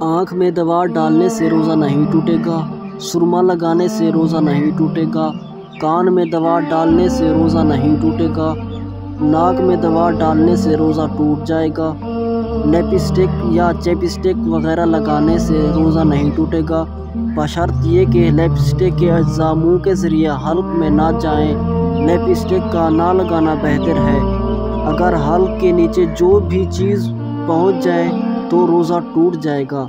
آنکھ میں دوا ڈالنے سے روزہ نہیں ٹوٹے گا، سرما لگانے سے روزہ نہیں ٹوٹے گا، کان میں دوا ڈالنے سے روزہ نہیں ٹوٹے گا، ناک میں دوا ڈالنے سے روزہ ٹوٹ جائے گا، لپسٹک یا چیپسٹک وغیرہ لگانے سے روزہ نہیں ٹوٹے گا، بشرط یہ کہ لپسٹک کے اجزاء منہ کے ذریعے حلق میں نہ جائیں۔ لپسٹک کا نہ لگانا بہتر ہے۔ اگر حلق کے نیچے جو بھی چیز پہنچ جائے تو روزہ ٹوٹ جائے گا۔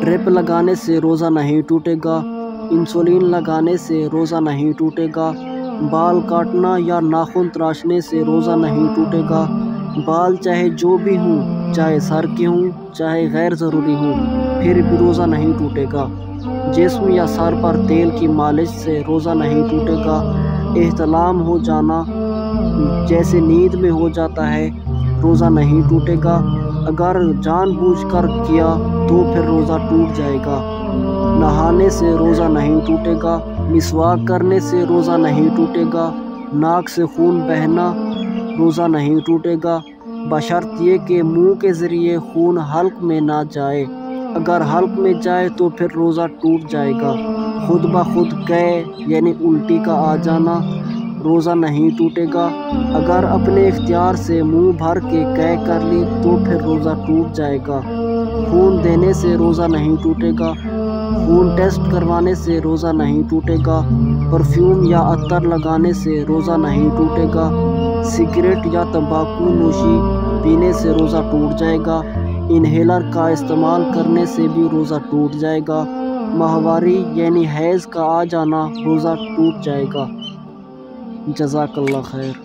ڈرپ لگانے سے روزہ نہیں ٹوٹے گا، انسولین لگانے سے روزہ نہیں ٹوٹے گا، بال کاٹنا یا ناخن تراشنے سے روزہ نہیں ٹوٹے گا، بال چاہے جو بھی ہوں، چاہے سر کے ہوں، چاہے غیر ضروری ہوں، پھر بھی روزہ نہیں ٹوٹے گا۔ جسم یا سر پر تیل کی مالش سے روزہ نہیں ٹوٹے گا۔ احتلام ہو جانا جیسے نیند میں ہو جاتا ہے، روزہ نہیں ٹوٹے گا۔ اگر جان بوجھ کر کیا تو پھر روزہ ٹوٹ جائے گا۔ نہانے سے روزہ نہیں ٹوٹے گا، مسواک کرنے سے روزہ نہیں ٹوٹے گا، ناک سے خون بہنا روزہ نہیں ٹوٹے گا، بشرط یہ کہ منہ کے ذریعے خون حلق میں نہ جائے۔ اگر حلق میں جائے تو پھر روزہ ٹوٹ جائے گا۔ خود بخود قے یعنی الٹی کا آ جانا روزہ نہیں ٹوٹے گا۔ اگر اپنے اختیار سے منہ بھر کے قے کر لی تو پھر روزہ ٹوٹ جائے گا۔ خون دینے سے روزہ نہیں ٹوٹے گا، خون ٹیسٹ کروانے سے روزہ نہیں ٹوٹے گا، پرفیوم یا عطر لگانے سے روزہ نہیں ٹوٹے گا، سگریٹ یا تمباکو نوشی پینے سے روزہ ٹوٹ جائے گا، انہیلر کا استعمال کرنے سے بھی روزہ ٹوٹ جائے گا، ماہواری یعنی حیض کا آ جانا روزہ ٹوٹ جائے گا۔ جزاک اللہ خیر۔